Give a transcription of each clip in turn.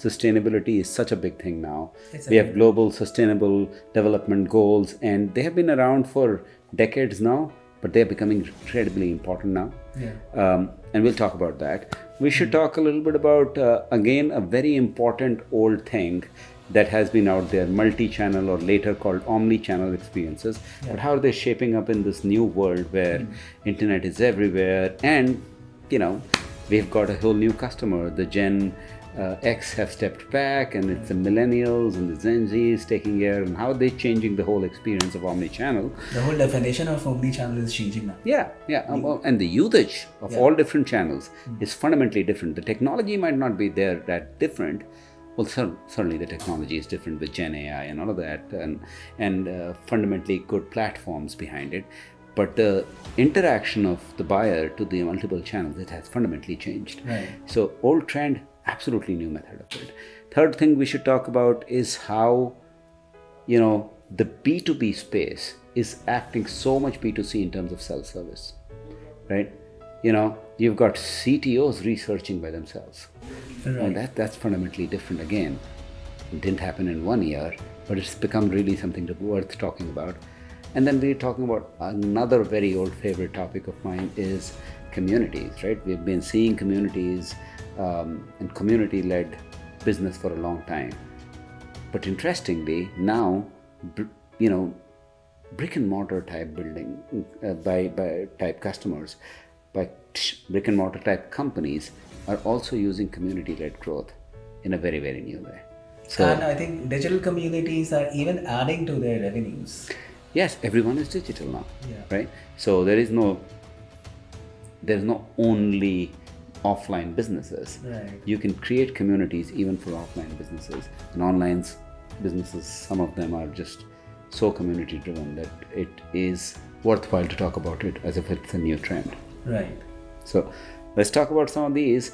sustainability is such a big thing now. It's We have a global sustainable development goals, and they have been around for decades now, but they're becoming incredibly important now. And we'll talk about that. We should talk a little bit about, again, a very important old thing that has been out there, multi-channel, or later called omnichannel experiences. But how are they shaping up in this new world where internet is everywhere, and we've got a whole new customer. The Gen X have stepped back, and it's the millennials and the Gen Zs taking care, and how are they changing the whole experience of omnichannel? The whole definition of omnichannel is changing now. And the usage of all different channels is fundamentally different. The technology might not be there that different. Well, certainly the technology is different with Gen AI and all of that, and fundamentally good platforms behind it. But the interaction of the buyer to the multiple channels, it has fundamentally changed. Right. So old trend, absolutely new method of it. Third thing we should talk about is how, the B2B space is acting so much B2C in terms of self-service, right? You've got CTOs researching by themselves. Right. And that's fundamentally different again. It didn't happen in 1 year, but it's become really something worth talking about. And then we're talking about another very old favorite topic of mine is communities, right? We've been seeing communities and community-led business for a long time. But interestingly, now, brick and mortar type building by type customers, by brick and mortar type companies are also using community-led growth in a very, very new way. And I think digital communities are even adding to their revenues. Yes, everyone is digital now, Yeah. right? So there's no only offline businesses. Right. You can create communities even for offline businesses. And online businesses, some of them are just so community driven that it is worthwhile to talk about it as if it's a new trend. Right. So let's talk about some of these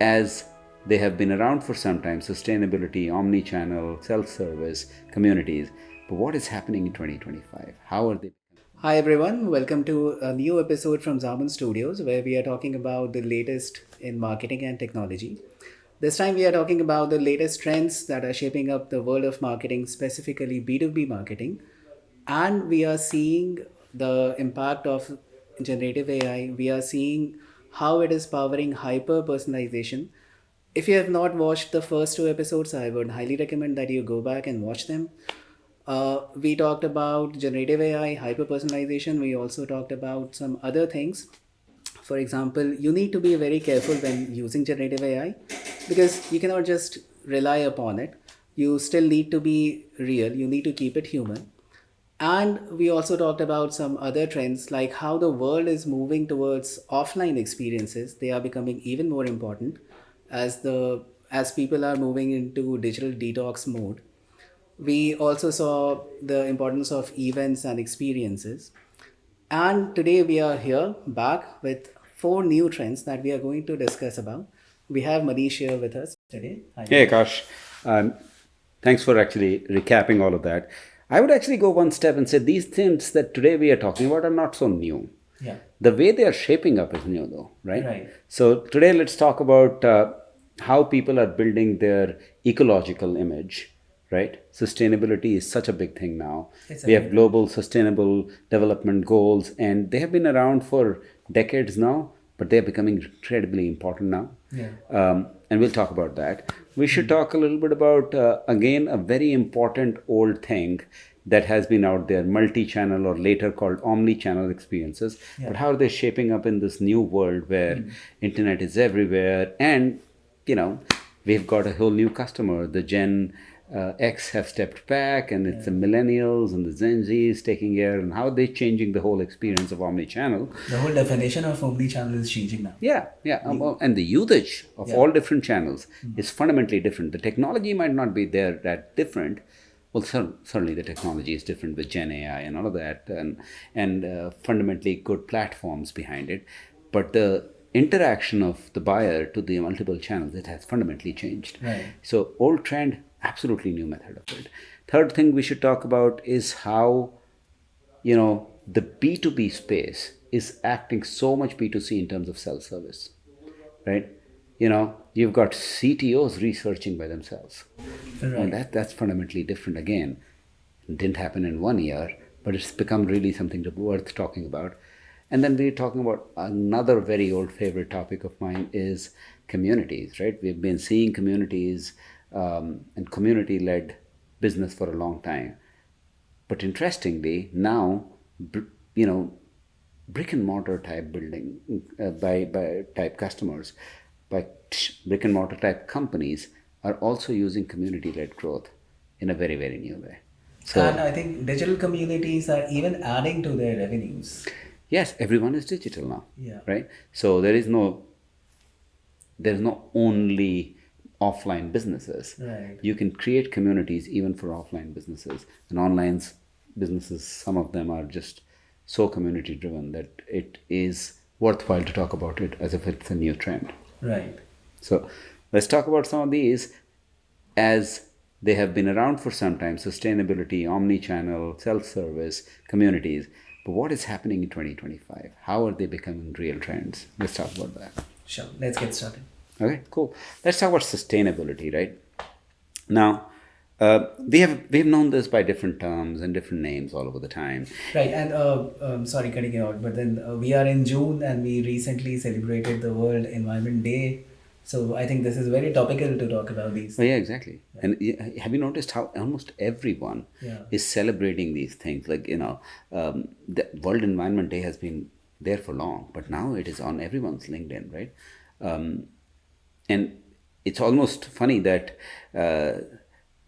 as they have been around for some time: sustainability, omnichannel, self-service, communities. But what is happening in 2025? How are they? Hi everyone, welcome to a new episode from Zaman Studios where we are talking about the latest in marketing and technology. This time we are talking about the latest trends that are shaping up the world of marketing, specifically B2B marketing. And we are seeing the impact of generative AI. We are seeing how it is powering hyper personalization. If you have not watched the first two episodes, I would highly recommend that you go back and watch them. We talked about generative AI, hyper personalization. We also talked about some other things. For example, you need to be very careful when using generative AI because you cannot just rely upon it. You still need to be real, you need to keep it human. And we also talked about some other trends like how the world is moving towards offline experiences. They are becoming even more important as people are moving into digital detox mode. We also saw the importance of events and experiences. And today we are here back with 4 new trends that we are going to discuss about. We have Manish here with us today. Hi. Hey, Akash. Thanks for actually recapping all of that. I would actually go one step and say these things that today we are talking about are not so new. Yeah. The way they are shaping up is new, though, right? Right. So today let's talk about how people are building their ecological image, right? Sustainability is such a big thing now. We have global sustainable development goals, and they have been around for decades now, but they're becoming incredibly important now. And we'll talk about that. We should talk a little bit about, again, a very important old thing that has been out there, multi-channel, or later called omni-channel experiences. But how are they shaping up in this new world where internet is everywhere, and we've got a whole new customer. The Gen X have stepped back, and it's the millennials and the Gen Zs taking care, and how are they changing the whole experience of omnichannel? The whole definition of omnichannel is changing now. And the usage of all different channels is fundamentally different. The technology might not be there that different. Well, certainly the technology is different with Gen AI and all of that, and fundamentally good platforms behind it. But the interaction of the buyer to the multiple channels, it has fundamentally changed. Right. So old trend, absolutely new method of it. Third thing we should talk about is how, the B2B space is acting so much B2C in terms of self-service, right? you've got CTOs researching by themselves. Well, Right. that's fundamentally different again. It didn't happen in 1 year, but it's become really something worth talking about. And then we're talking about another very old favorite topic of mine is communities, right? We've been seeing communities and community-led business for a long time. But interestingly, now, you know, brick and mortar type building by type customers, by brick and mortar type companies are also using community led growth in a very, very new way. And So, I think digital communities are even adding to their revenues. yes, everyone is digital now, Yeah. right? So, there's no only offline businesses. Right. You can create communities even for offline businesses. And online businesses, some of them are just so community driven that it is worthwhile to talk about it as if it's a new trend. Right. So let's talk about some of these as they have been around for some time: sustainability, omni-channel, self-service, communities. But what is happening in 2025? How are they becoming real trends? Let's talk about that. Sure. Let's get started. Okay, cool. Let's talk about sustainability, right? Now, we have known this by different terms and different names all over the time. Right. And sorry, cutting you out, but then we are in June and we recently celebrated the World Environment Day. So I think this is very topical to talk about these. Oh, yeah, exactly. And have you noticed how almost everyone Yeah. is celebrating these things? Like, the World Environment Day has been there for long, but now it is on everyone's LinkedIn, right? Um, and it's almost funny that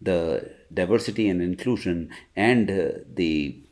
the diversity and inclusion and the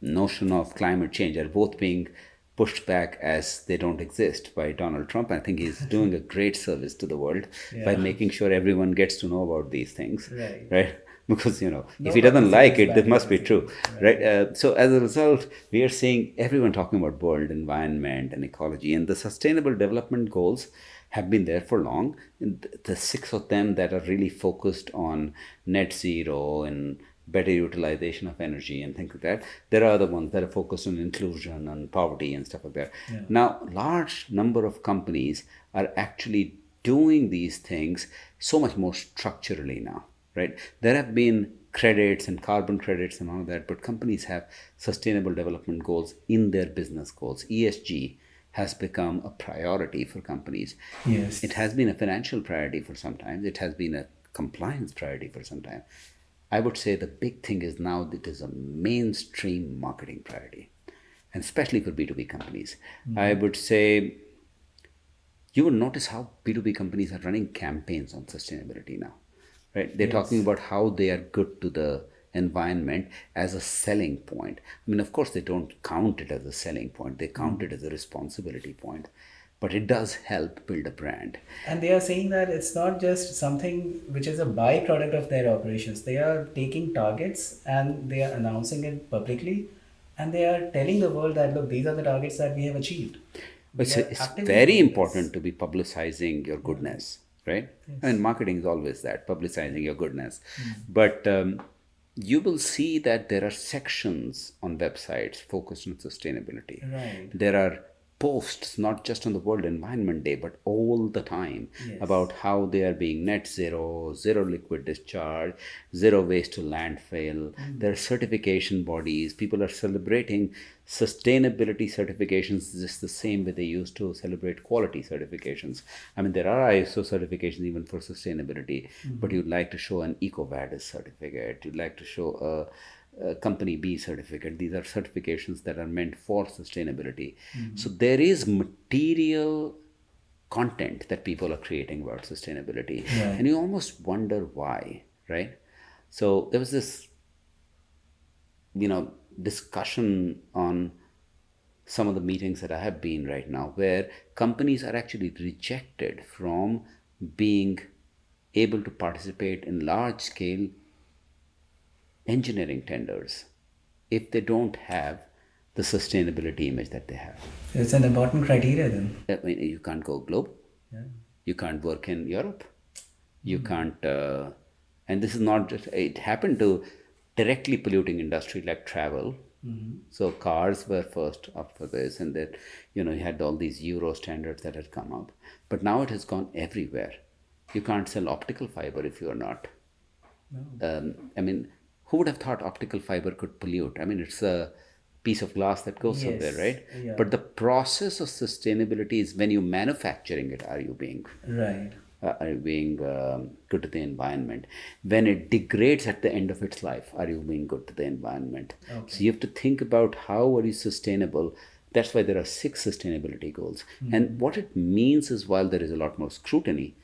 notion of climate change are both being pushed back as they don't exist by Donald Trump. I think he's doing a great service to the world by Yeah. making sure everyone gets to know about these things, Right. right? Because if No he doesn't publicity like is it, this bad must be publicity. true, right? So as a result, we are seeing everyone talking about world environment and ecology, and the Sustainable Development Goals have been there for long. And the six of them that are really focused on net zero and better utilization of energy and things like that. There are other ones that are focused on inclusion and poverty and stuff like that. Yeah. Now, large number of companies are actually doing these things so much more structurally now, right? There have been credits and carbon credits and all of that, but companies have sustainable development goals in their business goals. ESG has become a priority for companies. Yes. It has been a financial priority for some time. It has been a compliance priority for some time. I would say the big thing is now that it is a mainstream marketing priority, and especially for B2B companies. I would say you will notice how B2B companies are running campaigns on sustainability now, right? They're talking Yes. about how they are good to the environment as a selling point. I mean, of course, they don't count it as a selling point, they count it as a responsibility point, but it does help build a brand. And they are saying that it's not just something which is a byproduct of their operations. They are taking targets and they are announcing it publicly, and they are telling the world that look, these are the targets that we have achieved. But We it's, are it's actively very doing this. important to be publicizing your goodness, right? I Yes. mean, marketing is always that, publicizing your goodness. But you will see that there are sections on websites focused on sustainability. Right. There are posts, not just on the World Environment Day, but all the time Yes. about how they are being net zero, zero liquid discharge, zero waste to landfill. There are certification bodies. People are celebrating sustainability certifications just the same way they used to celebrate quality certifications. I mean, there are ISO certifications even for sustainability, but you'd like to show an EcoVadis certificate, you'd like to show a company B certificate. These are certifications that are meant for sustainability. So there is material content that people are creating about sustainability, Right. and you almost wonder why, right? So there was this discussion on some of the meetings that I have been right now where companies are actually rejected from being able to participate in large scale engineering tenders if they don't have the sustainability image that they have. It's an important criteria then. I mean, you can't go globe, Yeah. you can't work in Europe, you can't, and this is not just, it happened to directly polluting industry like travel, So cars were first up for this, and then you had all these Euro standards that had come up. But now it has gone everywhere. You can't sell optical fiber if you are not. I mean, who would have thought optical fiber could pollute? I mean, it's a piece of glass that goes somewhere, Yes. right? Yeah. But the process of sustainability is when you manufacturing it, Right. are you being good to the environment? When it degrades at the end of its life, are you being good to the environment? So Okay. you have to think about how are you sustainable. That's why there are 6 sustainability goals. And what it means is while there is a lot more scrutiny,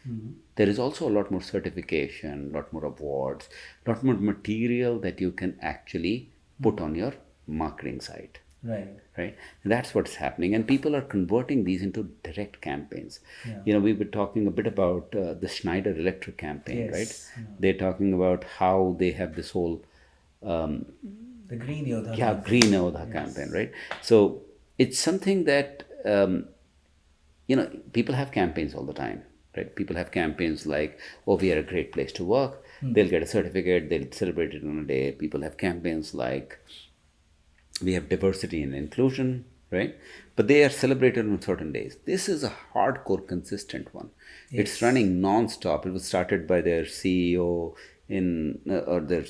there is also a lot more certification, a lot more awards, a lot more material that you can actually put on your marketing site, Right. right? And that's what's happening, and people are converting these into direct campaigns. Yeah. We were talking a bit about the Schneider Electric campaign, right? Yes. Yeah. They're talking about how they have this whole The Green Yodha yeah, campaign. green Odha campaign, Yes. right? So it's something that people have campaigns all the time, right? People have campaigns like, oh, we are a great place to work. They'll get a certificate, they'll celebrate it on a day. People have campaigns like, we have diversity and inclusion, right? But they are celebrated on certain days. This is a hardcore consistent one. It's Yes. running non-stop. It was started by their CEO in or their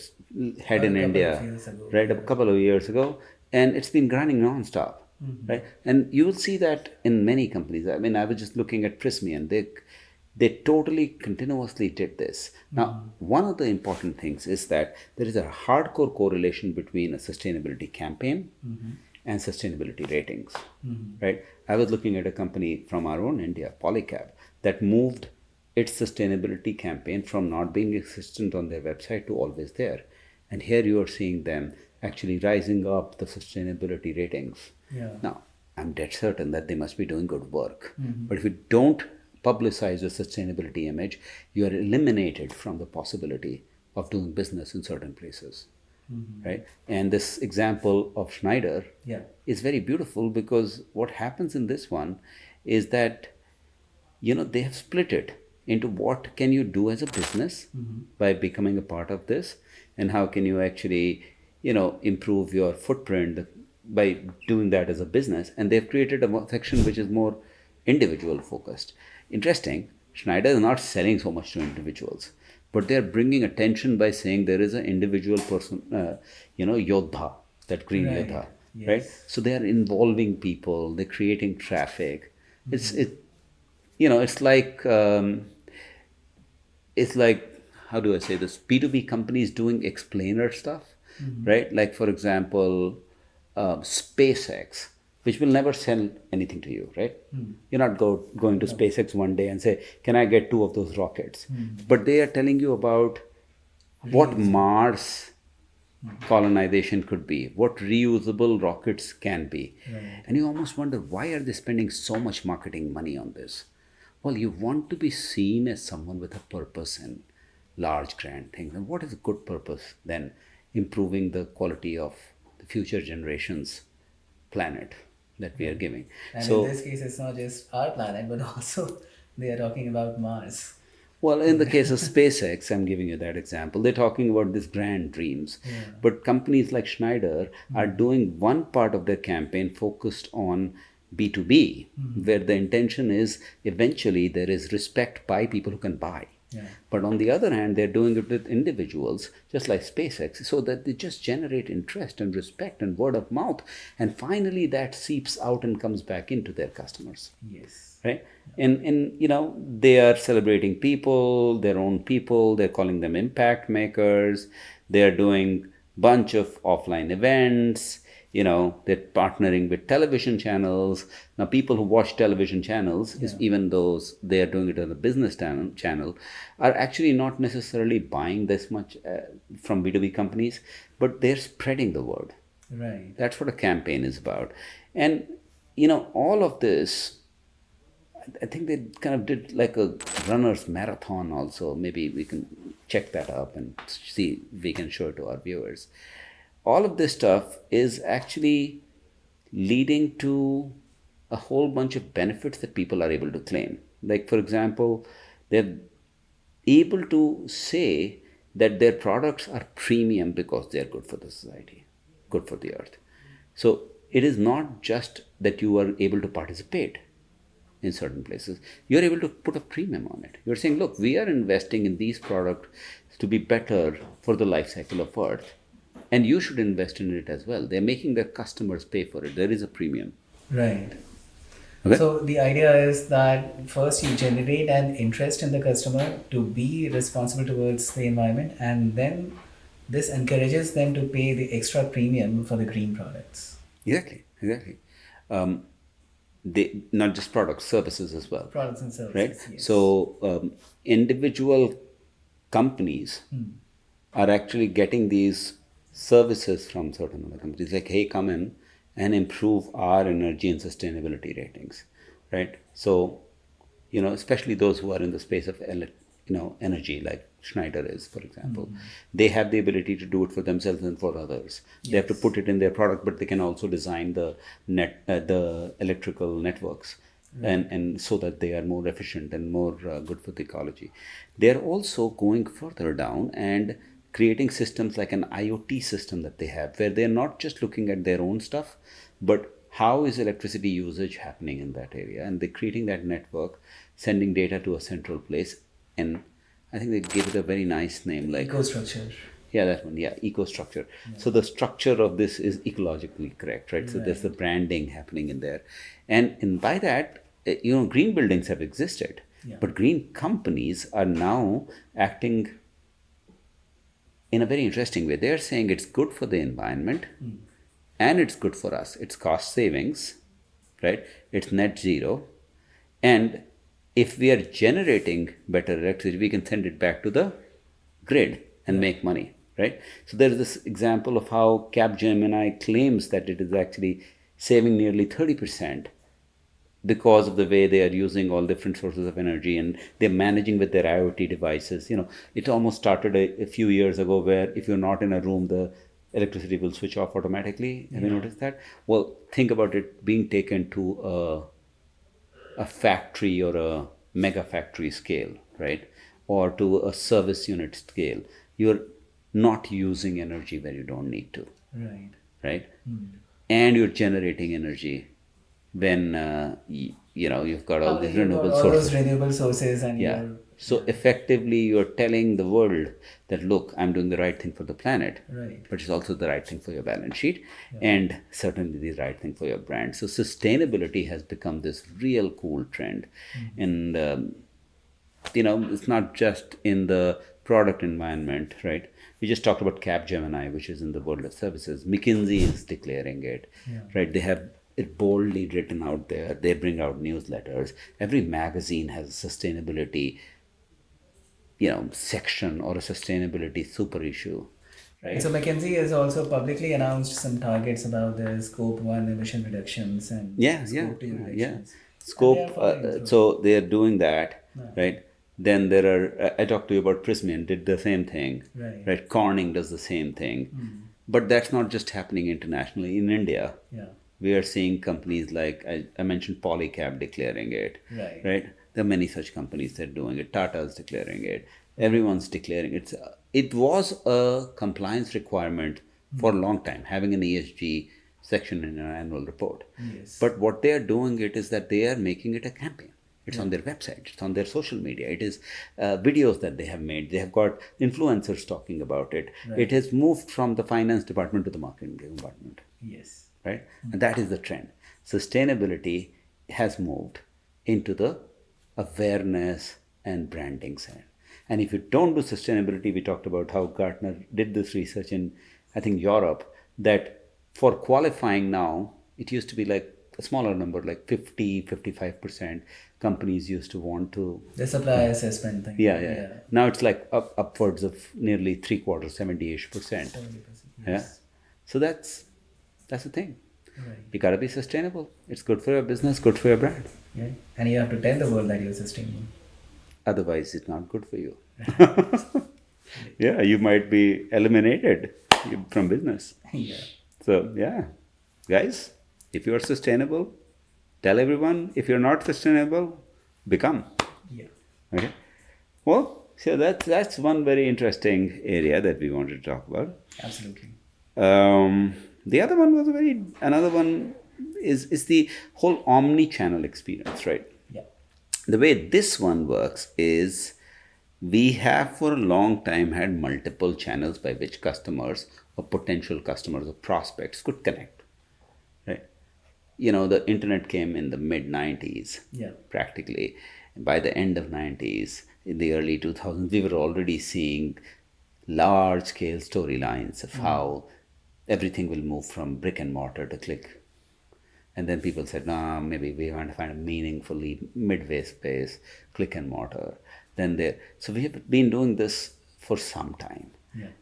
head A in couple of India, years ago. right, a Yeah. couple of years ago, and it's been running non-stop, right? And you will see that in many companies. I mean, I was just looking at Prismian. They totally continuously did this. Now, one of the important things is that there is a hardcore correlation between a sustainability campaign and sustainability ratings, right? I was looking at a company from our own India, Polycab, that moved its sustainability campaign from not being existent on their website to always there. And here you are seeing them actually rising up the sustainability ratings. Yeah. Now, I'm dead certain that they must be doing good work. But if you don't publicize your sustainability image, you are eliminated from the possibility of doing business in certain places, right? And this example of Schneider Yeah. is very beautiful because what happens in this one is that they have split it into what can you do as a business by becoming a part of this, and how can you actually improve your footprint by doing that as a business. And they've created a section which is more individual focused. Interesting, Schneider is not selling so much to individuals, but they're bringing attention by saying there is an individual person, yodha, that green Right. yodha, right? Yes. So they are involving people, they're creating traffic. It's it's like um, it's like how do I say this? B2B companies doing explainer stuff, right? Like for example, SpaceX, which will never sell anything to you, right? You're not going to No. SpaceX one day and say, "Can I get 2 of those rockets?" But they are telling you about what Reusable. Mars colonization could be, what reusable rockets can be. Right. And you almost wonder, why are they spending so much marketing money on this? Well, you want to be seen as someone with a purpose and large, grand things. And what is a good purpose then? Improving the quality of the future generations' planet that we are giving. And in So this case, it's not just our planet, but also they are talking about Mars. well, in the case of SpaceX, I'm giving you that example. They're talking about these grand dreams. Yeah. But companies like Schneider are doing one part of their campaign focused on B2B, where the intention is eventually there is respect by people who can buy. Yeah. But on the other hand, they're doing it with individuals, just like SpaceX, so that they just generate interest and respect and word of mouth. And finally, that seeps out and comes back into their customers, Yes. right? And they are celebrating people, their own people. They're calling them impact makers. They're doing bunch of offline events. They're partnering with television channels. Now people who watch television channels, is Yeah. even those they are doing it on a business channel, are actually not necessarily buying this much from B2B companies, but they're spreading the word. Right. That's what a campaign is about. And all of this, I think they kind of did like a runner's marathon also. Maybe we can check that up and see if we can show it to our viewers. All of this stuff is actually leading to a whole bunch of benefits that people are able to claim. Like, for example, they're able to say that their products are premium because they're good for the society, good for the earth. So it is not just that you are able to participate in certain places, you're able to put a premium on it. You're saying, look, we are investing in these products to be better for the life cycle of Earth, and you should invest in it as well. They're making their customers pay for it. There is a premium. Right. Okay? So the idea is that first you generate an interest in the customer to be responsible towards the environment, and then this encourages them to pay the extra premium for the green products. Exactly, exactly. Um, they not just products, services as well, Products and right? services, yes. So individual companies are actually getting these services from certain other companies, like, hey, come in and improve our energy and sustainability ratings, right? So especially those who are in the space of energy, like Schneider is, for example, they have the ability to do it for themselves and for others. They have to Yes. put it in their product, but they can also design the electrical networks, and so that they are more efficient and more good for the ecology. They're also going further down and creating systems like an IoT system that they have, where they're not just looking at their own stuff, but how is electricity usage happening in that area, and they're creating that network, sending data to a central place. And I think they gave it a very nice name, like, Eco-structure. yeah, that one, yeah, eco structure. So the structure of this is ecologically correct, right? So there's the branding happening in there, and by that, green buildings have existed, Yeah. but green companies are now acting in a very interesting way. They're saying it's good for the environment, and it's good for us. It's cost savings, right? It's net zero. And if we are generating better electricity, we can send it back to the grid and make money, right? So there is this example of how Capgemini claims that it is actually saving nearly 30% because of the way they are using all different sources of energy, and they're managing with their IoT devices. It almost started a few years ago, where if you're not in a room, the electricity will switch off automatically. Have you noticed that? Well, think about it being taken to a factory or a mega factory scale, right? Or to a service unit scale. You're not using energy where you don't need to, Right. right? And you're generating energy when you've got all these You've got renewable all sources. those renewable sources, and Yeah. you're So effectively, you're telling the world that, look, I'm doing the right thing for the planet, right. but it's also the right thing for your balance sheet, and certainly the right thing for your brand. So sustainability has become this real cool trend, and it's not just in the product environment, right? We just talked about Capgemini, which is in the world of services. McKinsey is declaring it, right? They have it boldly written out there. They bring out newsletters. Every magazine has a sustainability, section, or a sustainability super issue, right? So McKinsey has also publicly announced some targets about the Scope 1 emission reductions and Yeah, Scope 2 yeah. reductions. And they Scope. are following through. So they are doing that, right? Then there are. I talked to you about Prysmian. Did the same thing, Right. Corning does the same thing, but that's not just happening internationally. In India, Yeah. we are seeing companies like I mentioned Polycab declaring it, Right. right? There are many such companies that are doing it. Tata is declaring it. Everyone's declaring it. It was a compliance requirement for a long time, having an ESG section in an annual report. Yes. But what they are doing it is that they are making it a campaign. It's on their website. It's on their social media. It is videos that they have made. They have got influencers talking about it. It has moved from the finance department to the marketing department, Yes. right? And that is the trend. Sustainability has moved into the awareness and branding side. And if you don't do sustainability, we talked about how Gartner did this research in, I think, Europe, that for qualifying now, it used to be like a smaller number, like 55% companies used to want to. The supply assessment thing. Yeah. Now it's like upwards of nearly three quarters, 70-ish%. 70%. Yeah. Yes. So that's the thing. Right. You gotta be sustainable. It's good for your business, good for your brand. Yeah. And you have to tell the world that you're sustainable. Otherwise, it's not good for you. Yeah, you might be eliminated from business. Yeah. So, yeah, guys, if you are sustainable, tell everyone. If you're not sustainable, become. Yeah. Okay. Well, so that's one very interesting area that we wanted to talk about. Absolutely. The other one was a very another one is the whole omni-channel experience, right? Yeah. The way this one works is we have for a long time had multiple channels by which customers or potential customers or prospects could connect, right? The internet came in the mid 90s, Yeah. practically. By the end of 90s, in the early 2000s, we were already seeing large scale storylines of how everything will move from brick and mortar to click. And then people said, nah, maybe we want to find a meaningfully midway space, click and mortar. Then there. So we have been doing this for some time. Yeah.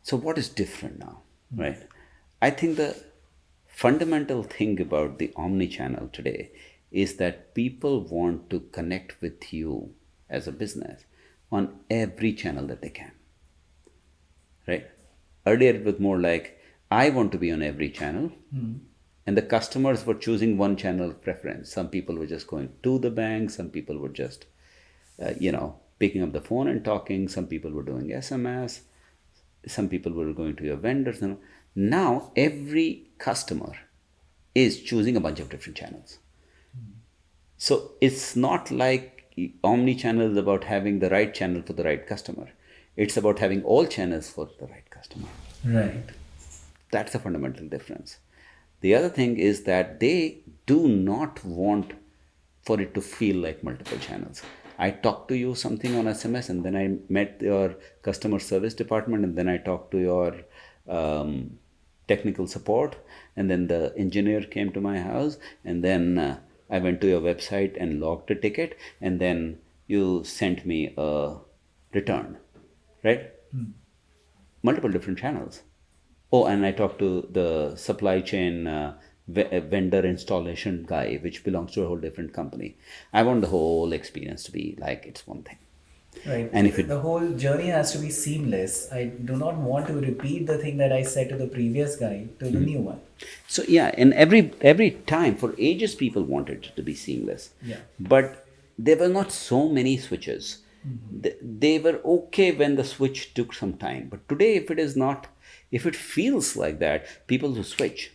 So what is different now, right? I think the fundamental thing about the omni-channel today is that people want to connect with you as a business on every channel that they can, right? Earlier it was more like I want to be on every channel, and the customers were choosing one channel preference. Some people were just going to the bank, some people were just picking up the phone and talking, some people were doing SMS, some people were going to your vendors. And now every customer is choosing a bunch of different channels. So it's not like omni-channel is about having the right channel for the right customer. It's about having all channels for the right customer. Right. That's a fundamental difference. The other thing is that they do not want for it to feel like multiple channels. I talked to you something on SMS, and then I met your customer service department, and then I talked to your technical support, and then the engineer came to my house, and then I went to your website and logged a ticket, and then you sent me a return, right? Multiple different channels. Oh, and I talked to the supply chain vendor installation guy, which belongs to a whole different company. I want the whole experience to be like it's one thing. Right. And if it, The whole journey has to be seamless. I do not want to repeat the thing that I said to the previous guy to the new one. so yeah, and every time for ages people wanted it to be seamless, Yeah. but there were not so many switches. They were okay when the switch took some time, but today if it is not, if it feels like that, people will switch.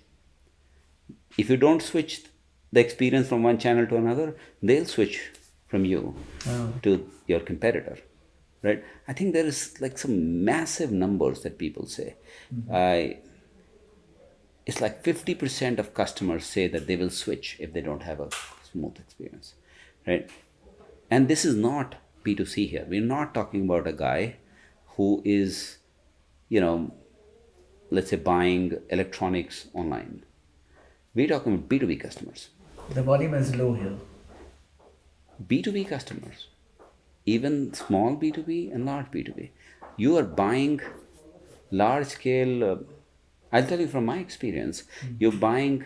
If you don't switch the experience from one channel to another, they'll switch from you Oh. to your competitor, right? I think there is like some massive numbers that people say. I It's like 50% of customers say that they will switch if they don't have a smooth experience, right? And this is not B2C here. We're not talking about a guy who is, you know, let's say buying electronics online. We're talking about B2B customers. The volume is low here. B2B customers, even small B2B and large B2B. You are buying large scale, I'll tell you from my experience, you're buying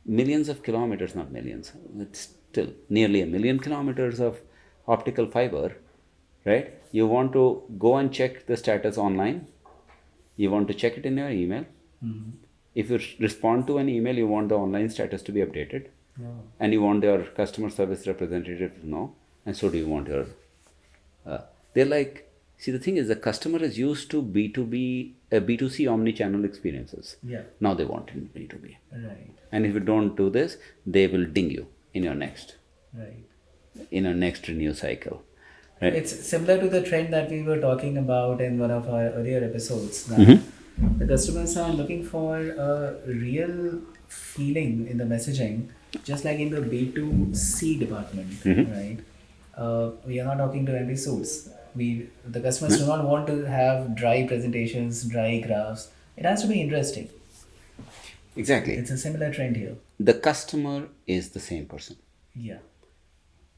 millions of kilometers, not millions, it's still nearly a million kilometers of optical fiber, right? You want to go and check the status online, you want to check it in your email. If you respond to an email, you want the online status to be updated, and you want your customer service representative to know, and so do you want your. They're like, see, the thing is, the customer is used to B2B, B2C omni-channel experiences. Yeah. Now they want it in B2B. Right. And if you don't do this, they will ding you in your next Right. renew cycle, right? It's similar to the trend that we were talking about in one of our earlier episodes. That the customers are looking for a real feeling in the messaging, just like in the B2C department, right? We are not talking to empty suits. The customers do not want to have dry presentations, dry graphs. It has to be interesting. Exactly. It's a similar trend here. The customer is the same person. Yeah.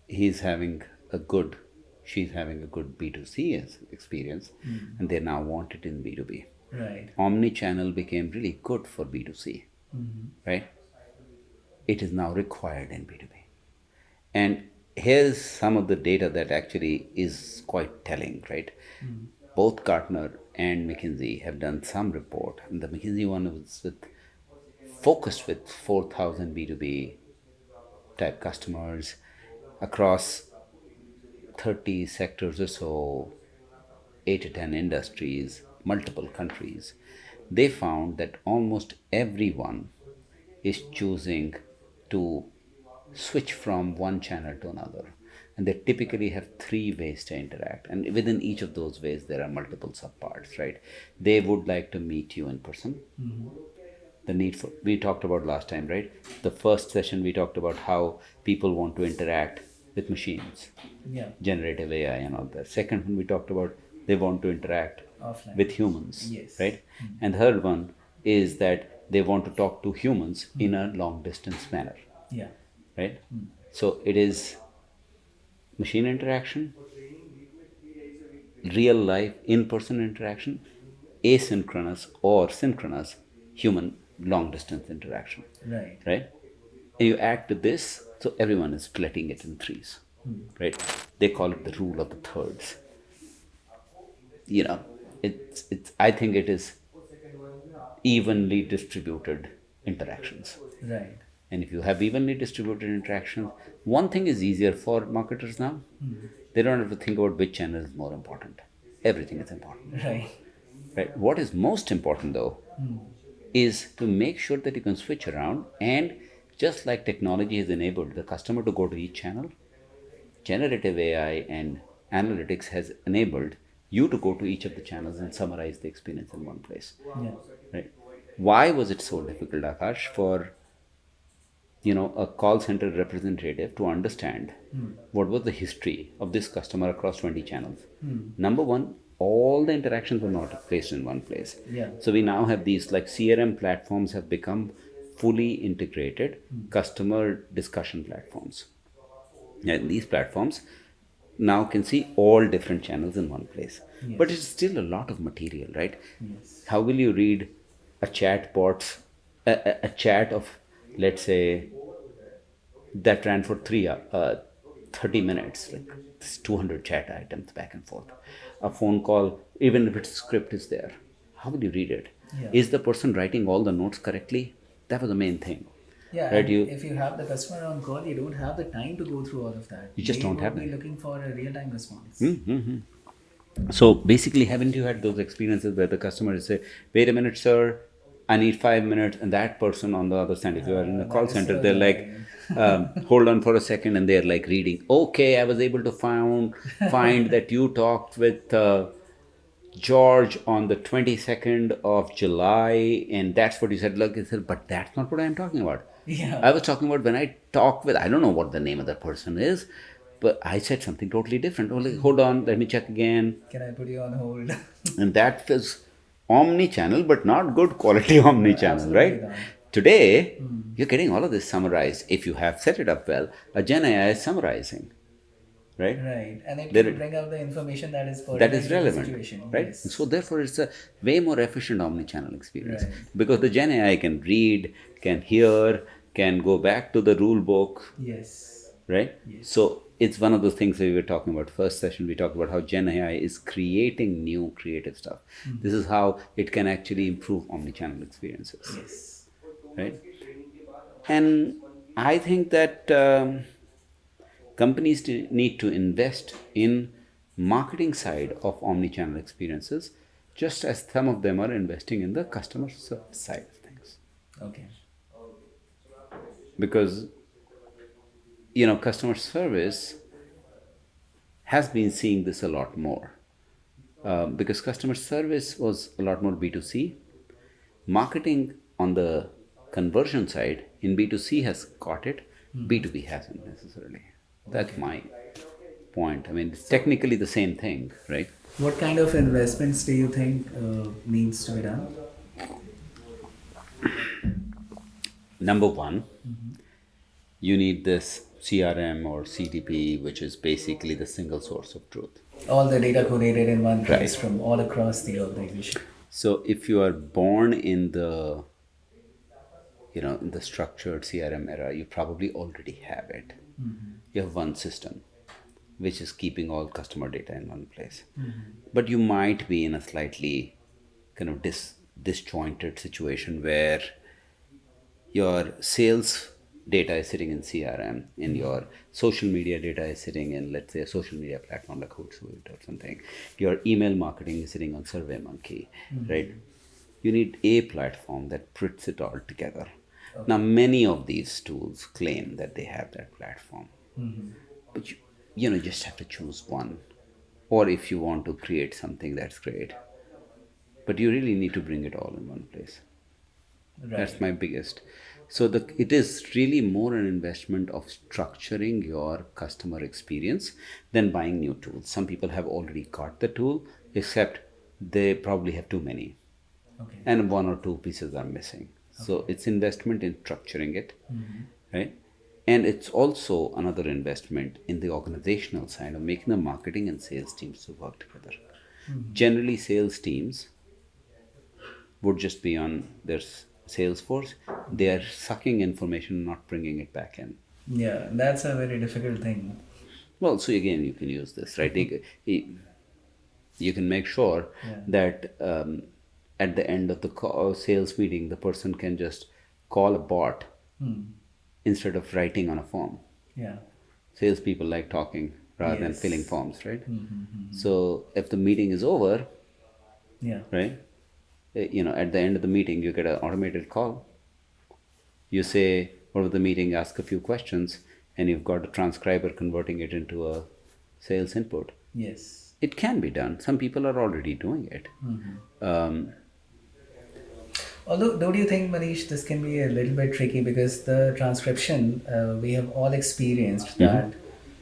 He's having a good, she's having a good B2C experience, and they now want it in B2B. Right. Omni-channel became really good for B2C, right? It is now required in B2B. And here's some of the data that actually is quite telling, right? Both Gartner and McKinsey have done some report, and the McKinsey one was focused with 4,000 B2B type customers across 30 sectors or so, 8 to 10 industries, multiple countries. they found that almost everyone is choosing to switch from one channel to another. And they typically have three ways to interact. And within each of those ways, there are multiple subparts, right? They would like to meet you in person. The need for, we talked about last time, right? The first session, we talked about how people want to interact with machines, Yeah. generative AI and all that. Second one, we talked about they want to interact Offline. with humans, Yes. right? And third one is that they want to talk to humans in a long distance manner, Yeah. right? So it is machine interaction, real life in person interaction, asynchronous or synchronous human long distance interaction, Right. right? And you add to this, so everyone is splitting it in threes, right? They call it the rule of the thirds. You know, it's I think it is evenly distributed interactions. Right. And if you have evenly distributed interactions, one thing is easier for marketers now. They don't have to think about which channel is more important. Everything is important. Right. Right? What is most important though is to make sure that you can switch around, and just like technology has enabled the customer to go to each channel, generative AI and analytics has enabled you to go to each of the channels and summarize the experience in one place. Yeah. Right? Why was it so difficult, Akash, for a call center representative to understand what was the history of this customer across 20 channels? Number one, all the interactions were not placed in one place. Yeah. So we now have these, like, CRM platforms have become fully integrated customer discussion platforms. And these platforms now can see all different channels in one place. Yes. But it's still a lot of material, right? Yes. How will you read a a chat of, let's say, that ran for 30 minutes, like 200 chat items back and forth? A phone call, even if its script is there, how will you read it? Yeah. Is the person writing all the notes correctly? That was the main thing. Yeah, Right, and if you have the customer on call, you don't have the time to go through all of that. You just They don't would have be that. looking for a real-time response. So basically, haven't you had those experiences where the customer is say, "Wait a minute, sir, I need 5 minutes," and that person on the other side, if you are in a call That is center, so they're like, annoying. "Hold on for a second," and they're like reading. Okay, I was able to find that you talked with George on the 22nd of July, and that's what you said. Look, I said, but that's not what I'm talking about. Yeah. I was talking about when I talk with, I don't know what the name of that person is, but I said something totally different. Oh, like, hold on, let me check again. Can I put you on hold? And that was omni-channel, but not good quality omni-channel, Absolutely right? not. Today, you're getting all of this summarized. If you have set it up well, a Gen AI is summarizing, right? Right, and it There, can bring out the information that is that pertinent is to the relevant, situation. right? Yes. And so therefore, it's a way more efficient omni-channel experience, Right. because the Gen AI can read, can hear, can go back to the rule book, Yes. right? Yes. So it's one of those things that we were talking about. First session, we talked about how Gen AI is creating new creative stuff. This is how it can actually improve omni-channel experiences, Yes. right? And I think that companies need to invest in marketing side of omni-channel experiences, just as some of them are investing in the customer service side of things, Okay. because customer service has been seeing this a lot more, because customer service was a lot more B2C. Marketing on the conversion side in B2C has got it, B2B hasn't necessarily. That's my point. I mean, it's technically the same thing, right? What kind of investments do you think needs to be done? Number one, you need this CRM or CDP, which is basically the single source of truth. All the data collated in one place Right. from all across the organization. So if you are born in the in the structured CRM era, you probably already have it. You have one system which is keeping all customer data in one place. But you might be in a slightly kind of disjointed situation where your sales data is sitting in CRM, and your social media data is sitting in, let's say, a social media platform like Hootsuite or something. Your email marketing is sitting on SurveyMonkey, right? You need a platform that puts it all together. Now, many of these tools claim that they have that platform, but you just have to choose one. Or if you want to create something, that's great. But you really need to bring it all in one place. That's Right. my biggest. So it is really more an investment of structuring your customer experience than buying new tools. Some people have already got the tool, except they probably have too many, Okay. and one or two pieces are missing. So Okay. it's investment in structuring it, right? And it's also another investment in the organizational side of making the marketing and sales teams to work together. Generally, sales teams would just be on their Salesforce. They are sucking information, not bringing it back in. Yeah, that's a very difficult thing. Well, so again, you can use this, right? You can make sure Yeah. that at the end of the sales meeting, the person can just call a bot Hmm. instead of writing on a form. Yeah. Salespeople like talking rather than filling Yes. forms, right? Mm-hmm. So if the meeting is over, Yeah. right, at the end of the meeting, you get an automated call. You say, over the meeting, ask a few questions, and you've got a transcriber converting it into a sales input. Yes. It can be done. Some people are already doing it. Um, Although, don't you think, Manish, this can be a little bit tricky because the transcription, we have all experienced that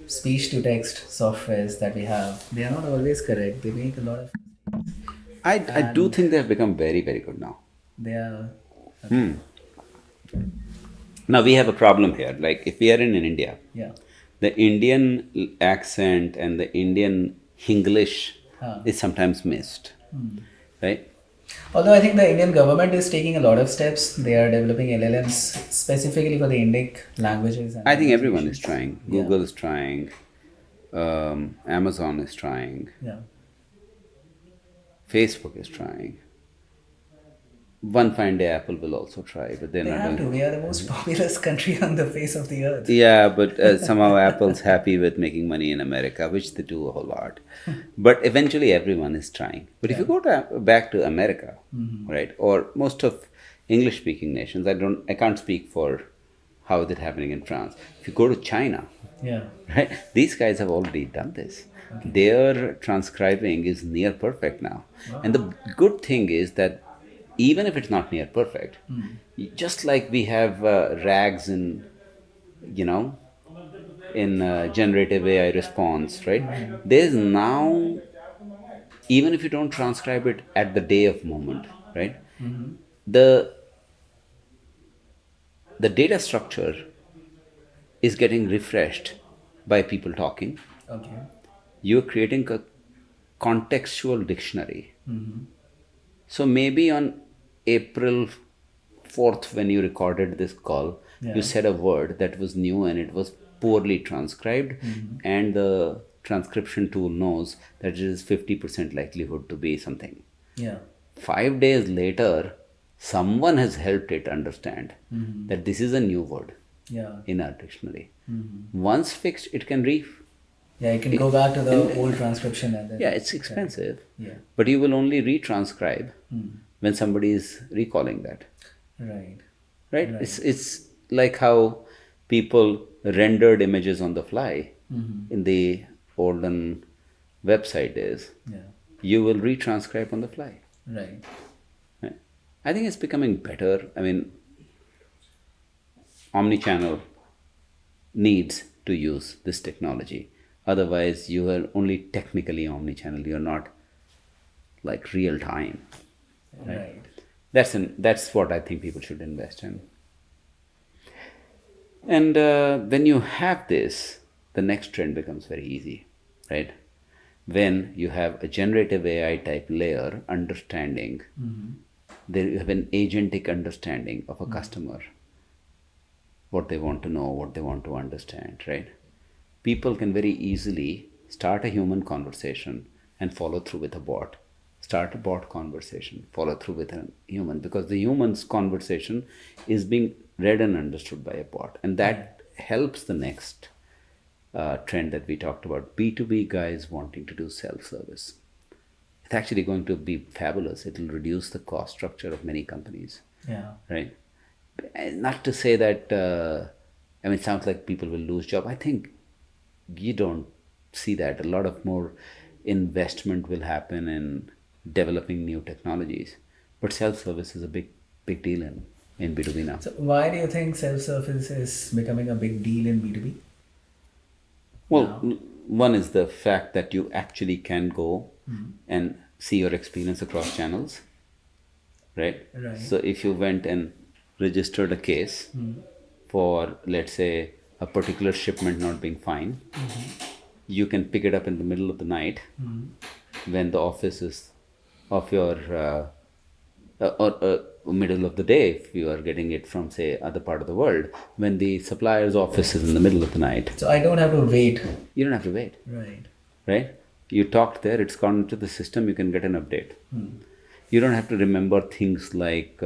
speech to text softwares that we have, they are not always correct. They make a lot of mistakes. I do And think they have become very, very good now. they are, okay. Now we have a problem here. Like if we are in India, Yeah. the Indian accent and the Indian English Huh. is sometimes missed, right? Although I think the Indian government is taking a lot of steps, they are developing LLMs specifically for the Indic languages and I think everyone is pronunciations. trying. Yeah. Google is trying. Amazon is trying. Yeah. Facebook is trying. One fine day, Apple will also try, but they're They not have to. doing. We are the most populous country on the face of the earth. Yeah, but somehow Apple's happy with making money in America, which they do a whole lot. But eventually, everyone is trying. But if you Yeah. go back to America, right, or most of English-speaking nations, I can't speak for how is it happening in France. If you go to China, Yeah. right, these guys have already done this. Okay. Their transcribing is near perfect now, and the good thing is that even if it's not near perfect, just like we have rags in you know in generative AI response, right? There's now, even if you don't transcribe it at the day of moment, right? The the data structure is getting refreshed by people talking. Okay. You're creating a contextual dictionary. So maybe on April 4th, when you recorded this call, you Yeah. said a word that was new and it was poorly transcribed, and the transcription tool knows that it is 50% likelihood to be something. Yeah. 5 days later, someone has helped it understand that this is a new word Yeah. in our dictionary. Once fixed, it can Yeah. You can it- go back to the and- old transcription and then. yeah, it's expensive, Yeah. but you will only retranscribe when somebody is recalling that, Right. right? Right. It's like how people rendered images on the fly in the olden website days. Yeah. You will retranscribe on the fly. Right. Right? I think it's becoming better. I mean, Omnichannel needs to use this technology. Otherwise, you are only technically omnichannel. You're not like real time. Right. That's what I think people should invest in. And when you have this, the next trend becomes very easy, right? When you have a generative AI type layer understanding, there you have an agentic understanding of a customer, what they want to know, what they want to understand, right? People can very easily start a human conversation and follow through with a bot. Start a bot conversation, follow through with a human, because the human's conversation is being read and understood by a bot. And that helps the next trend that we talked about, B2B guys wanting to do self service. it's actually going to be fabulous. It will reduce the cost structure of many companies, Yeah. right? And not to say that, I mean, it sounds like people will lose job. I think you don't see that. A lot of more investment will happen in developing new technologies. But self-service is a big deal in B2B now. So why do you think self-service is becoming a big deal in B2B Well, now? one is the fact that you actually can go and see your experience across channels, right? Right. So if you went and registered a case for, let's say, a particular shipment not being fine, you can pick it up in the middle of the night when the office is of your or middle of the day if you are getting it from, say, other part of the world, when the supplier's office is in the middle of the night. So I don't have to wait. You don't have to wait, Right. right? You talked there, it's gone into the system, you can get an update. You don't have to remember things like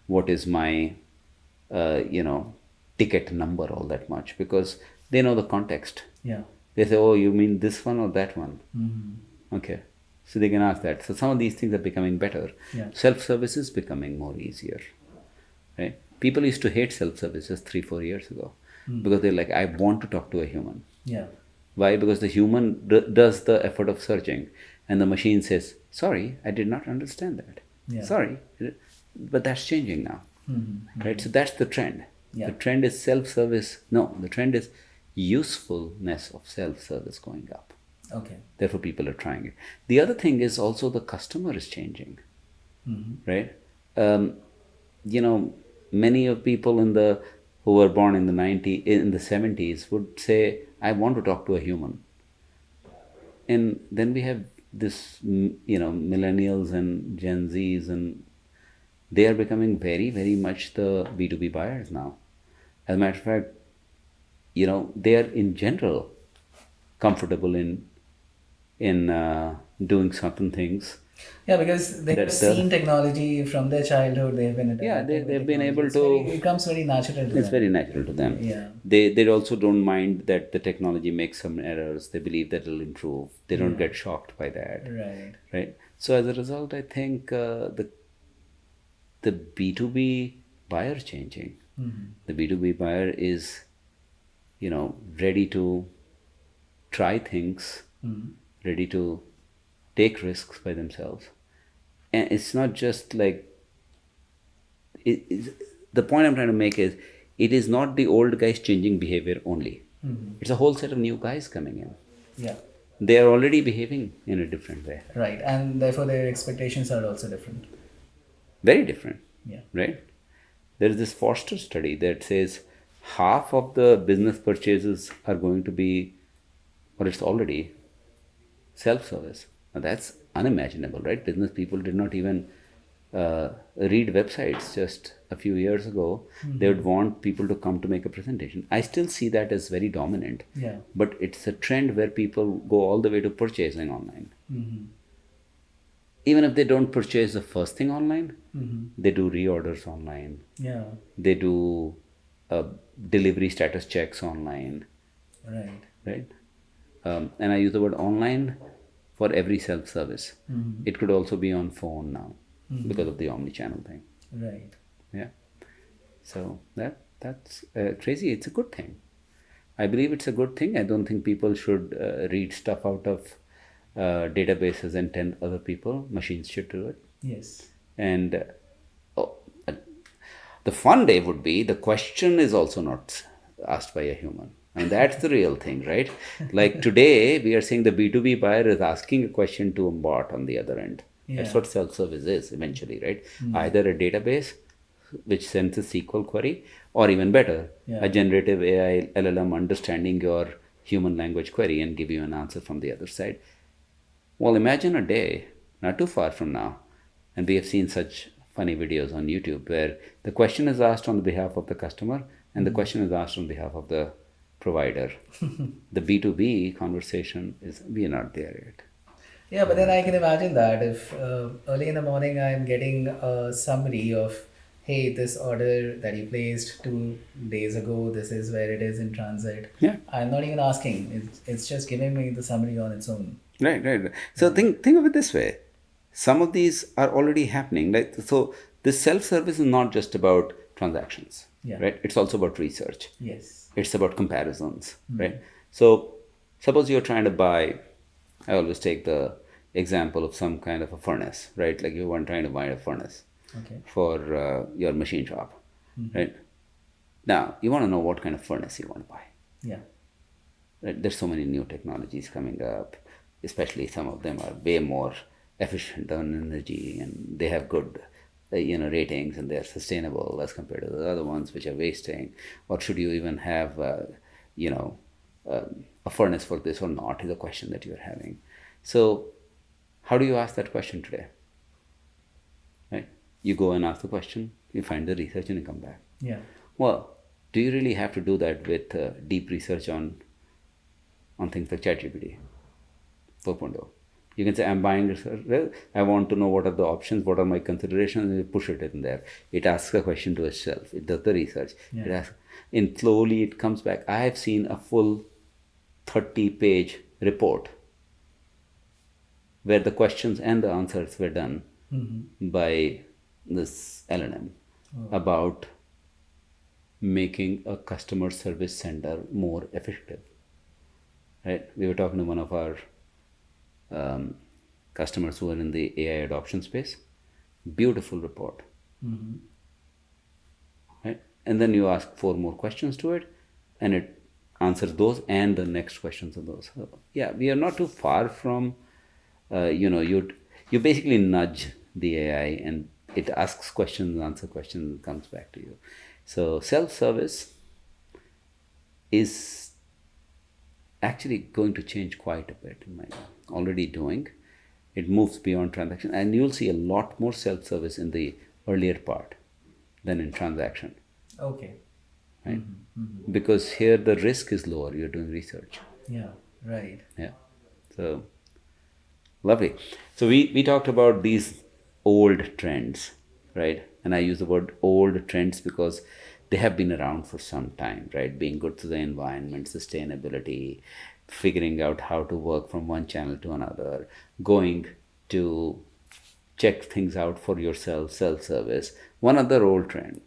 what is my ticket number all that much, because they know the context. Yeah. They say, oh, you mean this one or that one? Okay, so they can ask that. So some of these things are becoming better. Yeah. Self-service is becoming more easier, right? People used to hate self-services 3-4 years ago because they're like, I want to talk to a human. Yeah. Why? Because the human does the effort of searching, and the machine says, sorry, I did not understand that. Yeah. Sorry. But that's changing now, right? So that's the trend. Yeah. The trend is self-service. No, the trend is usefulness of self-service going up. Okay. Therefore, people are trying it. The other thing is also the customer is changing, right? Many of people who were born in the 70s would say, I want to talk to a human. And then we have this, millennials and Gen Zs, and they are becoming very, very much the B2B buyers now. As a matter of fact, they are in general comfortable in doing certain things. Yeah, because they have seen technology from their childhood. They've been They've been able to. It comes very natural to It's them. very natural to them. Yeah. They also don't mind that the technology makes some errors. They believe that it'll improve. They don't get shocked by that. Right. Right. So as a result, I think the B2B buyer is changing. The B2B buyer is, ready to try things, ready to take risks by themselves. And it's not just like, the point I'm trying to make is, it is not the old guys changing behavior only. It's a whole set of new guys coming in. Yeah. They are already behaving in a different way. Right. And therefore their expectations are also different. Very different. Yeah. Right? There is this Forster study that says half of the business purchases are going to be, or it's already, self-service. Now that's unimaginable, right? Business people did not even read websites just a few years ago. They would want people to come to make a presentation. I still see that as very dominant. Yeah. But it's a trend where people go all the way to purchasing online. Even if they don't purchase the first thing online, they do reorders online. Yeah. They do delivery status checks online. Right. Right? And I use the word online for every self-service. It could also be on phone now because of the omnichannel thing. Right. Yeah. So that's crazy. It's a good thing. I believe it's a good thing. I don't think people should read stuff out of databases and tell other people. Machines should do it. Yes. And the fun day would be, the question is also not asked by a human. And that's the real thing, right? Like today, we are saying the B2B buyer is asking a question to a bot on the other end. Yeah. That's what self-service is eventually, right? Either a database which sends a SQL query, or even better, a generative AI LLM understanding your human language query and give you an answer from the other side. Well, imagine a day, not too far from now, and we have seen such funny videos on YouTube where the question is asked on behalf of the customer and the question is asked on behalf of the provider. The B2B conversation we are not there yet. Yeah, but then I can imagine that if early in the morning I'm getting a summary of hey, this order that you placed 2 days ago, this is where it is in transit. Yeah. I'm not even asking. It's just giving me the summary on its own. Right. So think of it this way. Some of these are already happening. Like so, this self-service is not just about transactions, Yeah. right? It's also about research. Yes. It's about comparisons, right? So, suppose you're trying to buy. I always take the example of some kind of a furnace, right? Like you want trying to buy a furnace Okay. for your machine shop, right? Now you want to know what kind of furnace you want to buy. Yeah. Right? There's so many new technologies coming up, especially some of them are way more efficient on energy and they have good ratings and they're sustainable as compared to the other ones which are wasting. Or should you even have you know uh, a furnace for this or not is a question that you're having. So how do you ask that question today? Right? You go and ask the question, you find the research and you come back. Yeah. Well, do you really have to do that with deep research on things like ChatGPT 4.0? You can say, I'm buying research. Well, I want to know what are the options, what are my considerations, and you push it in there. It asks a question to itself. It does the research. Yeah. It asks, and slowly it comes back. I have seen a full 30-page report where the questions and the answers were done by this LLM about making a customer service center more effective. Right? We were talking to one of our customers who are in the AI adoption space. Beautiful report. Right? And then you ask 4 more questions to it, and it answers those and the next questions of those. So, yeah, we are not too far from, you basically nudge the AI and it asks questions, answer questions, and comes back to you. So self-service is actually going to change quite a bit in my already doing. It moves beyond transaction, and you'll see a lot more self-service in the earlier part than in transaction, Okay. right? Because here the risk is lower. You're doing research. Yeah. Right. Yeah. So lovely. So we talked about these old trends, right? And I use the word old trends because they have been around for some time, right? Being good to the environment, sustainability, figuring out how to work from one channel to another, going to check things out for yourself, self-service. One other old trend,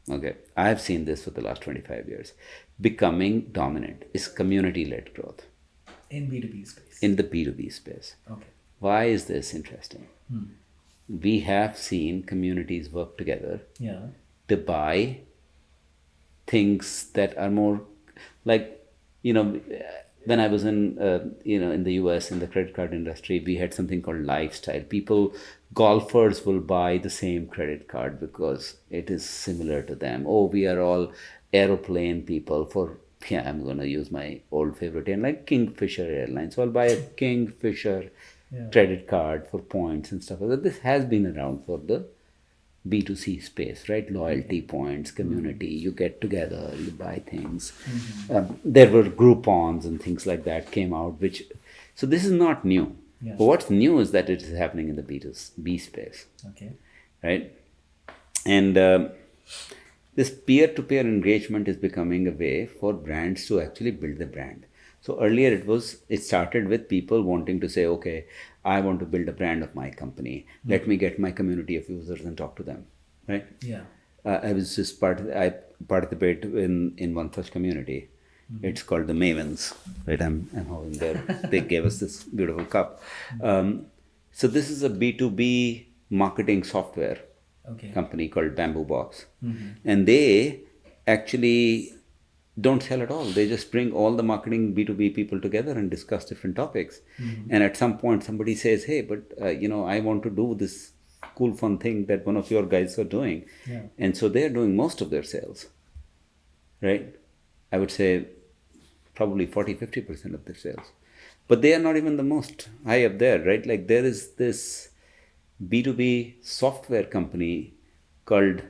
okay, I have seen this for the last 25 years, becoming dominant is community-led growth In B2B space. in the B2B space. Okay. Why is this interesting? We have seen communities work together Yeah. to buy things that are more like, when I was in the US in the credit card industry, we had something called lifestyle. Golfers will buy the same credit card because it is similar to them. Oh, we are all aeroplane people for, yeah, I'm going to use my old favorite airline, like Kingfisher Airlines. So I'll buy a Kingfisher Yeah. credit card for points and stuff like that. This has been around for the B2C space, right? Loyalty points, community, you get together, you buy things. There were Groupons and things like that came out, so this is not new. Yeah. But what's new is that it is happening in the B2B space, Okay. right? And this peer-to-peer engagement is becoming a way for brands to actually build the brand. So earlier it started with people wanting to say, okay, I want to build a brand of my company. Let me get my community of users and talk to them, right? Yeah. I participate in one such community. It's called the Mavens, right? I'm holding there. They gave us this beautiful cup. So this is a B2B marketing software Okay. company called Bamboo Box, and they actually don't sell at all. They just bring all the marketing B2B people together and discuss different topics. And at some point, somebody says, "Hey, but I want to do this cool, fun thing that one of your guys are doing," Yeah. and so they are doing most of their sales, right? I would say probably 40-50% of their sales, but they are not even the most high up there, right? Like there is this B2B software company called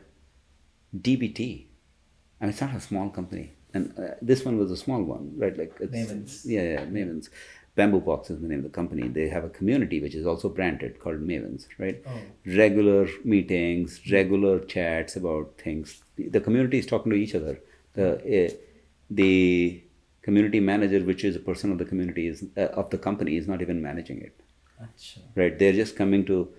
DBT. I mean, it's not a small company, and this one was a small one, right? Like it's, Mavens. yeah, Mavens. Bamboo Box is the name of the company. They have a community which is also branded called Mavens, right? Oh. Regular meetings, regular chats about things. The community is talking to each other. The community manager, which is a person of the community, is of the company, is not even managing it. Achha. Right? They're just coming to,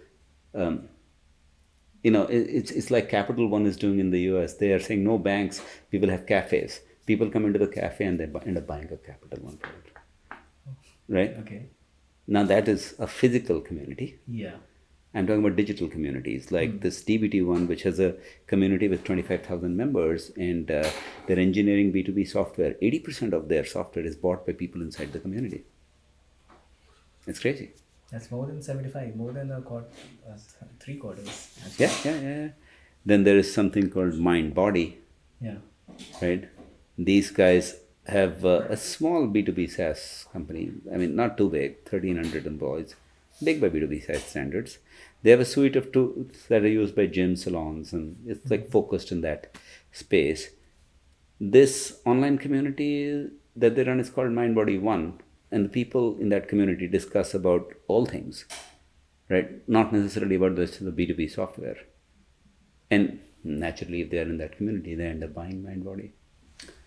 it's like Capital One is doing in the US. They are saying no banks, we will have cafes. People come into the cafe and they end up buying a Capital One product. Right? Okay. Now that is a physical community. Yeah. I'm talking about digital communities like this DBT one, which has a community with 25,000 members, and they're engineering B2B software. 80% of their software is bought by people inside the community. It's crazy. That's more than 75, more than a quarter, 3/4. Yeah. Then there is something called Mind Body, Yeah. right? These guys have a small B2B SaaS company. I mean, not too big, 1,300 employees, big by B2B SaaS standards. They have a suite of tools that are used by gym salons, and it's like focused in that space. This online community that they run is called Mind Body One, and the people in that community discuss about all things, right? Not necessarily about the B2B software. And naturally, if they are in that community, they end up buying Mind Body.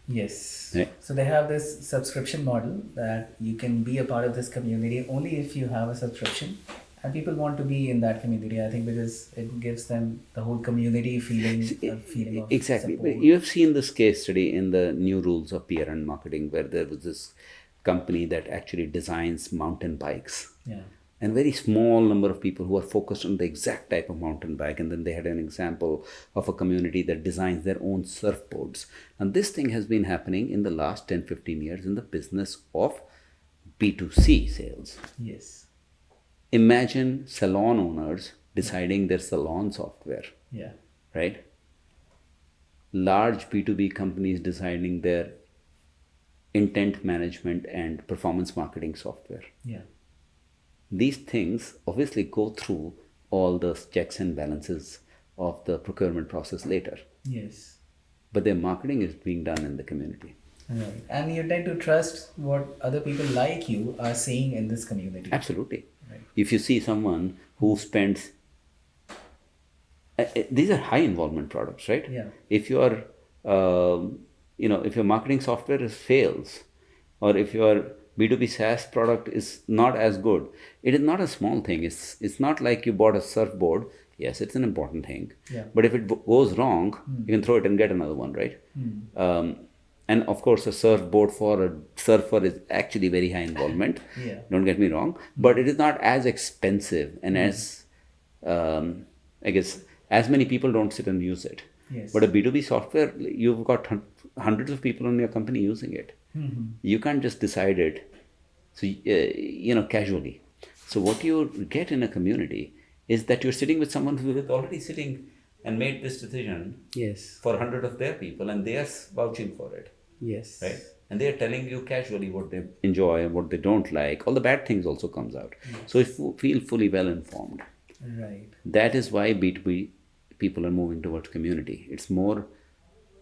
Yes. Right. So they have this subscription model that you can be a part of this community only if you have a subscription. And people want to be in that community, I think, because it gives them the whole community feeling, a feeling of Exactly. support. But you have seen this case study in the new rules of PR and marketing, where there was this company that actually designs mountain bikes. Yeah. And very small number of people who are focused on the exact type of mountain bike. And then they had an example of a community that designs their own surfboards. And this thing has been happening in the last 10, 15 years in the business of B2C sales. Yes. Imagine salon owners deciding their salon software, Yeah. right? Large B2B companies designing their intent management and performance marketing software. Yeah. These things obviously go through all the checks and balances of the procurement process later, Yes. but their marketing is being done in the community. Right. And you tend to trust what other people like you are saying in this community. Absolutely. Right. If you see someone who spends, these are high involvement products, right? Yeah. If you are, if your marketing software fails, or if your B2B SaaS product is not as good, it is not a small thing. It's not like you bought a surfboard. Yes, it's an important thing. Yeah. But if it goes wrong, you can throw it and get another one, right? And of course, a surfboard for a surfer is actually very high involvement. Yeah. Don't get me wrong. But it is not as expensive and as, I guess, as many people don't sit and use it. Yes. But a B2B software, you've got hundreds of people in your company using it. You can't just decide it, so casually. So what you get in a community is that you're sitting with someone who is already sitting and made this decision Yes. for 100 of their people, and they are vouching for it, Yes. right? And they are telling you casually what they enjoy and what they don't like. All the bad things also comes out. So you feel fully well informed. Right. That is why B2B people are moving towards community. It's more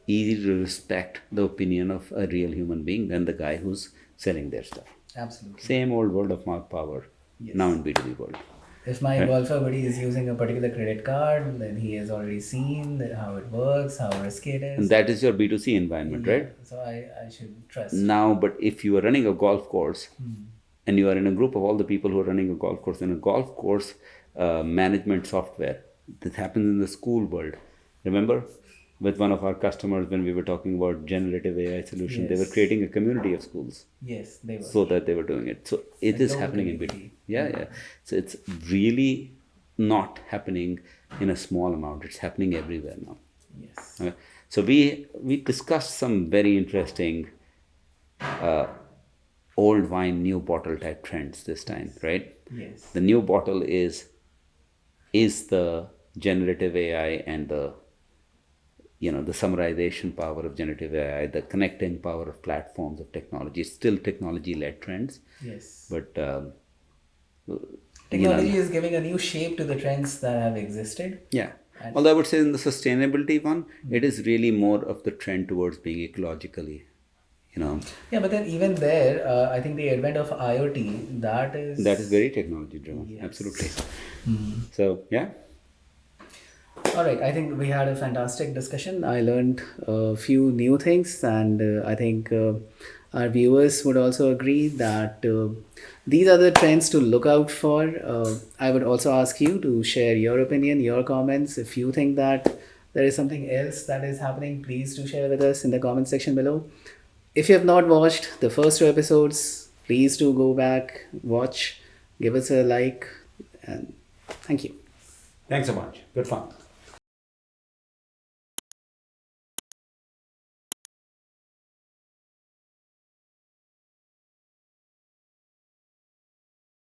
easy to respect the opinion of a real human being than the guy who's selling their stuff. Absolutely. Same old word of mouth power, Yes. now in B2B world. If my golfer buddy is using a particular credit card, then he has already seen how it works, how risky it is. And that is your B2C environment, right? So I should trust. Now, but if you are running a golf course and you are in a group of all the people who are running a golf course, in a golf course management software, this happens in the school world. Remember with one of our customers when we were talking about generative AI solution, they were Yes. creating a community of schools. Yes, they were. So that they were doing it. So it A is global happening in community. between. Yeah. So it's really not happening in a small amount. It's happening everywhere now. Yes. Okay. So we discussed some very interesting old wine, new bottle type trends this time, right? Yes. The new bottle is the generative AI and the summarization power of generative AI, the connecting power of platforms of technology. It's still technology-led trends, Yes. but Technology is giving a new shape to the trends that have existed. yeah. Although I would say in the sustainability one, it is really more of the trend towards being ecologically, you know. Yeah, but then even there, I think the advent of IoT, that That is is. very technology driven, absolutely. Yes. So yeah. All right, I think we had a fantastic discussion. I learned a few new things, and I think our viewers would also agree that these are the trends to look out for. I would also ask you to share your opinion, your comments. If you think that there is something else that is happening, please do share with us in the comment section below. If you have not watched the first two episodes, please do go back, watch, give us a like, and thank you. Thanks so much. Good fun.